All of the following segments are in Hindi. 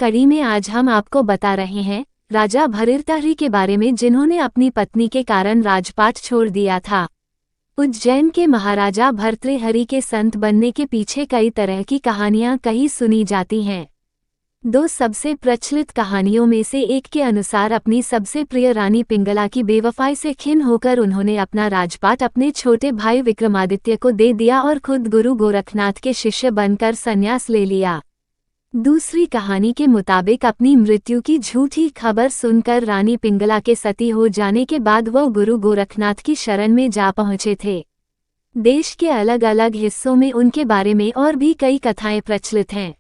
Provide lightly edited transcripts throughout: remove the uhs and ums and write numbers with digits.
कड़ी में आज हम आपको बता रहे हैं राजा भर्तृहरि के बारे में, जिन्होंने अपनी पत्नी के कारण राजपाट छोड़ दिया था। उज्जैन के महाराजा भर्तृहरि के संत बनने के पीछे कई तरह की कहानियां कही सुनी जाती हैं। दो सबसे प्रचलित कहानियों में से एक के अनुसार अपनी सबसे प्रिय रानी पिंगला की बेवफाई से खिन्न होकर उन्होंने अपना राजपाट अपने छोटे भाई विक्रमादित्य को दे दिया और खुद गुरु गोरखनाथ के शिष्य बनकर संन्यास ले लिया। दूसरी कहानी के मुताबिक अपनी मृत्यु की झूठी खबर सुनकर रानी पिंगला के सती हो जाने के बाद वह गुरु गोरखनाथ की शरण में जा पहुंचे थे। देश के अलग अलग हिस्सों में उनके बारे में और भी कई कथाएं प्रचलित हैं,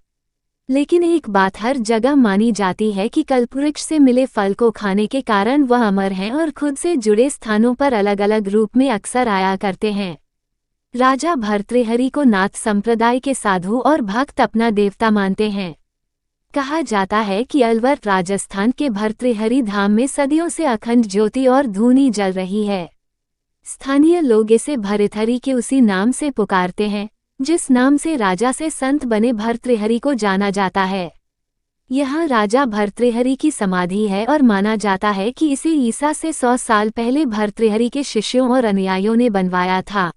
लेकिन एक बात हर जगह मानी जाती है कि कल्पवृक्ष से मिले फल को खाने के कारण वह अमर हैं और खुद से जुड़े स्थानों पर अलग अलग रूप में अक्सर आया करते हैं। राजा भर्तृहरि को नाथ संप्रदाय के साधु और भक्त अपना देवता मानते हैं। कहा जाता है कि अलवर राजस्थान के भर्तृहरि धाम में सदियों से अखंड ज्योति और धूनी जल रही है। स्थानीय लोग इसे भर्तृहरि के उसी नाम से पुकारते हैं जिस नाम से राजा से संत बने भर्तृहरि को जाना जाता है। यहाँ राजा भर्तृहरि की समाधि है और माना जाता है कि इसे ईसा से 100 साल पहले भर्तृहरि के शिष्यों और अनुयायियों ने बनवाया था।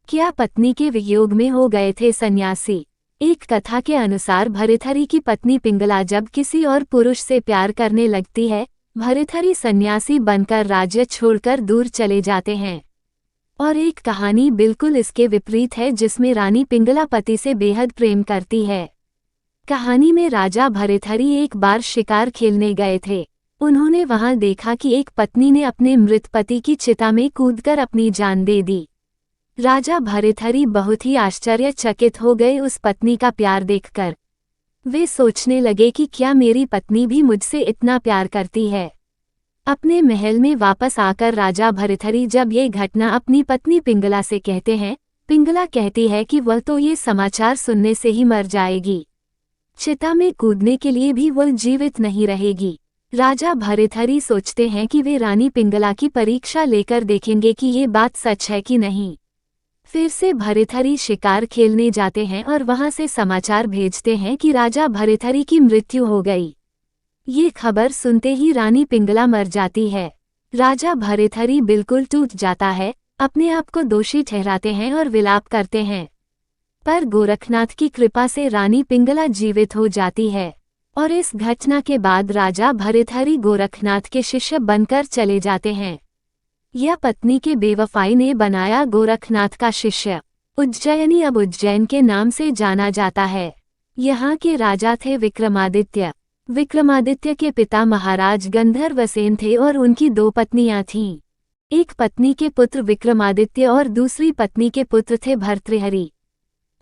क्या पत्नी के वियोग में हो गए थे सन्यासी? एक कथा के अनुसार भर्तृहरि की पत्नी पिंगला जब किसी और पुरुष से प्यार करने लगती है, भर्तृहरि सन्यासी बनकर राज्य छोड़कर दूर चले जाते हैं। और एक कहानी बिल्कुल इसके विपरीत है जिसमें रानी पिंगला पति से बेहद प्रेम करती है। कहानी में राजा भर्तृहरि एक बार शिकार खेलने गए थे। उन्होंने वहां देखा कि एक पत्नी ने अपने मृत पति की चिता में कूदकर अपनी जान दे दी। राजा भर्तृहरि बहुत ही आश्चर्यचकित हो गए उस पत्नी का प्यार देखकर। वे सोचने लगे कि क्या मेरी पत्नी भी मुझसे इतना प्यार करती है। अपने महल में वापस आकर राजा भर्तृहरि जब ये घटना अपनी पत्नी पिंगला से कहते हैं, पिंगला कहती है कि वह तो ये समाचार सुनने से ही मर जाएगी। चिता में कूदने के लिए भी वह जीवित नहीं रहेगी। राजा भर्तृहरि सोचते हैं कि वे रानी पिंगला की परीक्षा लेकर देखेंगे कि ये बात सच है कि नहीं। फिर से भर्तृहरि शिकार खेलने जाते हैं और वहां से समाचार भेजते हैं कि राजा भर्तृहरि की मृत्यु हो गई। ये खबर सुनते ही रानी पिंगला मर जाती है। राजा भर्तृहरि बिल्कुल टूट जाता है, अपने आप को दोषी ठहराते हैं और विलाप करते हैं। पर गोरखनाथ की कृपा से रानी पिंगला जीवित हो जाती है और इस घटना के बाद राजा भर्तृहरि गोरखनाथ के शिष्य बनकर चले जाते हैं। यह पत्नी के बेवफाई ने बनाया गोरखनाथ का शिष्य। उज्जैनी अब उज्जैन के नाम से जाना जाता है। यहाँ के राजा थे विक्रमादित्य। विक्रमादित्य के पिता महाराज गंधर्वसेन थे और उनकी 2 पत्नियां थीं। एक पत्नी के पुत्र विक्रमादित्य और दूसरी पत्नी के पुत्र थे भर्तृहरि।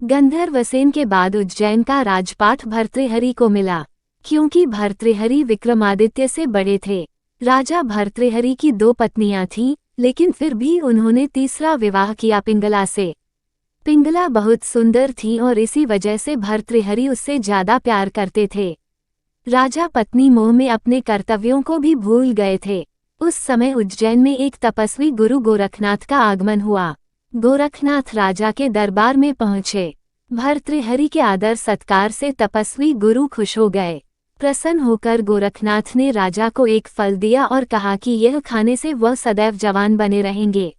गंधर्वसेन के बाद उज्जैन का राजपाट भर्तृहरि को मिला। क्योंकि भर्तृहरि विक्रमादित्य से बड़े थे, राजा भर्तृहरि की 2 पत्नियां थीं, लेकिन फिर भी उन्होंने तीसरा विवाह किया पिंगला से। पिंगला बहुत सुंदर थी और इसी वजह से भर्तृहरि उससे ज्यादा प्यार करते थे। राजा पत्नी मोह में अपने कर्तव्यों को भी भूल गए थे। उस समय उज्जैन में एक तपस्वी गुरु गोरखनाथ का आगमन हुआ। गोरखनाथ राजा के दरबार में पहुंचे। भर्तृहरि के आदर सत्कार से तपस्वी गुरु खुश हो गए। प्रसन्न होकर गोरखनाथ ने राजा को एक फल दिया और कहा कि यह खाने से वह सदैव जवान बने रहेंगे।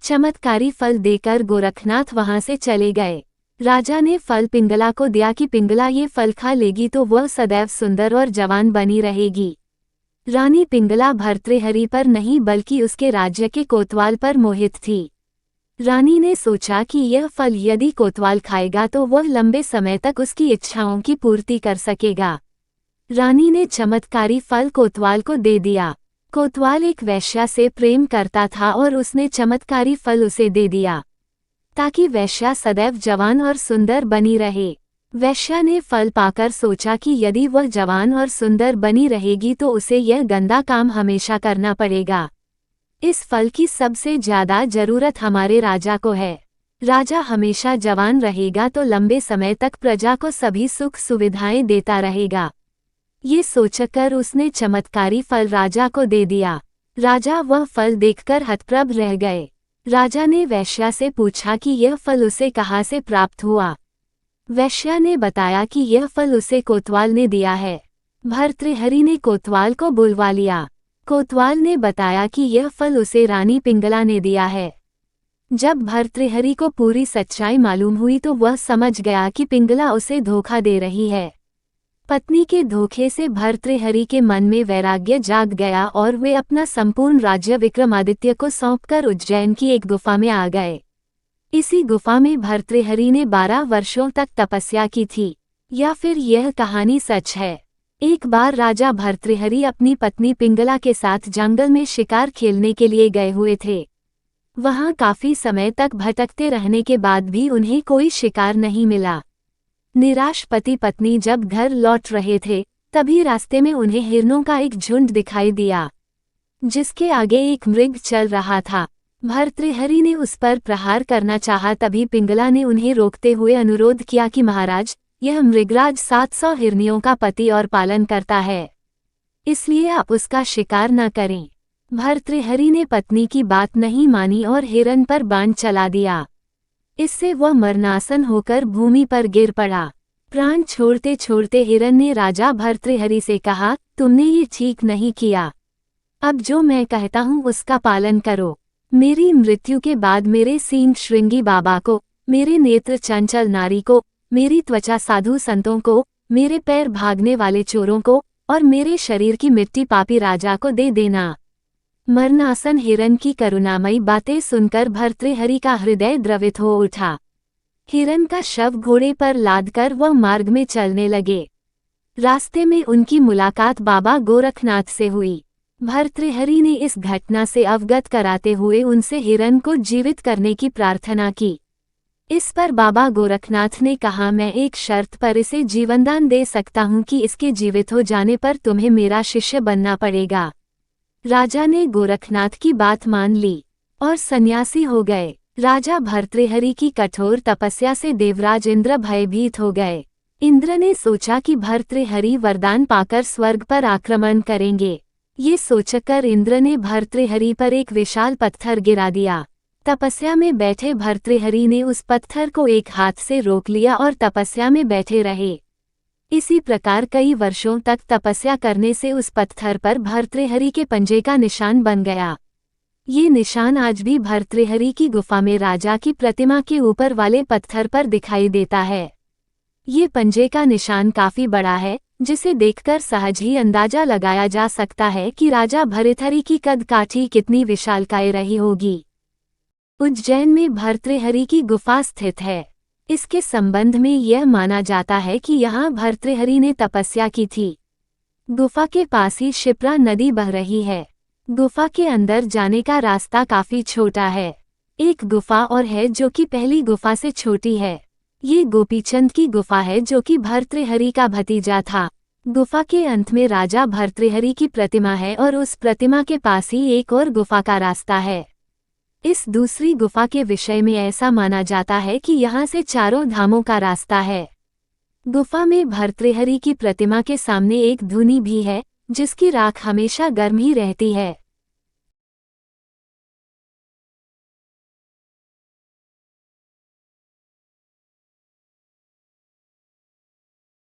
चमत्कारी फल देकर गोरखनाथ वहां से चले गए। राजा ने फल पिंगला को दिया कि पिंगला ये फल खा लेगी तो वह सदैव सुंदर और जवान बनी रहेगी। रानी पिंगला भर्तृहरि पर नहीं बल्कि उसके राज्य के कोतवाल पर मोहित थी। रानी ने सोचा कि यह फल यदि कोतवाल खाएगा तो वह लंबे समय तक उसकी इच्छाओं की पूर्ति कर सकेगा। रानी ने चमत्कारी फल कोतवाल को दे दिया। कोतवाल एक वेश्या से प्रेम करता था और उसने चमत्कारी फल उसे दे दिया ताकि वेश्या सदैव जवान और सुंदर बनी रहे। वेश्या ने फल पाकर सोचा कि यदि वह जवान और सुंदर बनी रहेगी तो उसे यह गंदा काम हमेशा करना पड़ेगा। इस फल की सबसे ज्यादा जरूरत हमारे राजा को है। राजा हमेशा जवान रहेगा तो लंबे समय तक प्रजा को सभी सुख सुविधाएं देता रहेगा। ये सोचकर उसने चमत्कारी फल राजा को दे दिया। राजा वह फल देखकर हतप्रभ रह गए। राजा ने वेश्या से पूछा कि यह फल उसे कहाँ से प्राप्त हुआ। वेश्या ने बताया कि यह फल उसे कोतवाल ने दिया है। भर्तृहरि ने कोतवाल को बुलवा लिया। कोतवाल ने बताया कि यह फल उसे रानी पिंगला ने दिया है। जब भर्तृहरि को पूरी सच्चाई मालूम हुई तो वह समझ गया कि पिंगला उसे धोखा दे रही है। पत्नी के धोखे से भर्तृहरि के मन में वैराग्य जाग गया और वे अपना संपूर्ण राज्य विक्रमादित्य को सौंपकर उज्जैन की एक गुफा में आ गए। इसी गुफा में भर्तृहरि ने 12 वर्षों तक तपस्या की थी। या फिर यह कहानी सच है? एक बार राजा भर्तृहरि अपनी पत्नी पिंगला के साथ जंगल में शिकार खेलने के लिए गए हुए थे। वहां काफी समय तक भटकते रहने के बाद भी उन्हें कोई शिकार नहीं मिला। निराश पति पत्नी जब घर लौट रहे थे तभी रास्ते में उन्हें हिरणों का एक झुंड दिखाई दिया, जिसके आगे एक मृग चल रहा था। भर्तृहरि ने उस पर प्रहार करना चाहा, तभी पिंगला ने उन्हें रोकते हुए अनुरोध किया कि महाराज, यह मृगराज 700 हिरनियों का पति और पालन करता है, इसलिए आप उसका शिकार न करें। भर्तृहरि ने पत्नी की बात नहीं मानी और हिरन पर बाण चला दिया। इससे वह मरणासन होकर भूमि पर गिर पड़ा। प्राण छोड़ते छोड़ते हिरन ने राजा भर्तृहरि से कहा, तुमने ये ठीक नहीं किया। अब जो मैं कहता हूँ उसका पालन करो। मेरी मृत्यु के बाद मेरे सींग श्रृंगी बाबा को, मेरे नेत्र चंचल नारी को, मेरी त्वचा साधु संतों को, मेरे पैर भागने वाले चोरों को और मेरे शरीर की मिट्टी पापी राजा को दे देना। मरणासन हिरन की करुणामयी बातें सुनकर भर्तृहरि का हृदय द्रवित हो उठा। हिरन का शव घोड़े पर लादकर वह मार्ग में चलने लगे। रास्ते में उनकी मुलाकात बाबा गोरखनाथ से हुई। भर्तृहरि ने इस घटना से अवगत कराते हुए उनसे हिरन को जीवित करने की प्रार्थना की। इस पर बाबा गोरखनाथ ने कहा, मैं एक शर्त पर इसे जीवनदान दे सकता हूँ कि इसके जीवित हो जाने पर तुम्हें मेरा शिष्य बनना पड़ेगा। राजा ने गोरखनाथ की बात मान ली और सन्यासी हो गए। राजा भर्तृहरि की कठोर तपस्या से देवराज इंद्र भयभीत हो गए। इंद्र ने सोचा कि भर्तृहरि वरदान पाकर स्वर्ग पर आक्रमण करेंगे। ये सोचकर इंद्र ने भर्तृहरि पर एक विशाल पत्थर गिरा दिया। तपस्या में बैठे भर्तृहरि ने उस पत्थर को एक हाथ से रोक लिया और तपस्या में बैठे रहे। इसी प्रकार कई वर्षों तक तपस्या करने से उस पत्थर पर भर्तृहरि के पंजे का निशान बन गया। ये निशान आज भी भर्तृहरि की गुफा में राजा की प्रतिमा के ऊपर वाले पत्थर पर दिखाई देता है। ये पंजे का निशान काफी बड़ा है, जिसे देखकर सहज ही अंदाजा लगाया जा सकता है कि राजा भर्तृहरि की कद काठी कितनी विशालकाय रही होगी। उज्जैन में भर्तृहरि की गुफा स्थित है। इसके संबंध में यह माना जाता है कि यहाँ भर्तृहरि ने तपस्या की थी। गुफा के पास ही क्षिप्रा नदी बह रही है। गुफा के अंदर जाने का रास्ता काफी छोटा है। एक गुफा और है जो कि पहली गुफा से छोटी है। ये गोपीचंद की गुफा है जो कि भर्तृहरि का भतीजा था। गुफा के अंत में राजा भर्तृहरि की प्रतिमा है और उस प्रतिमा के पास ही एक और गुफा का रास्ता है। इस दूसरी गुफा के विषय में ऐसा माना जाता है कि यहाँ से 4 धामों का रास्ता है। गुफा में भर्तृहरि की प्रतिमा के सामने एक धूनी भी है, जिसकी राख हमेशा गर्म ही रहती है।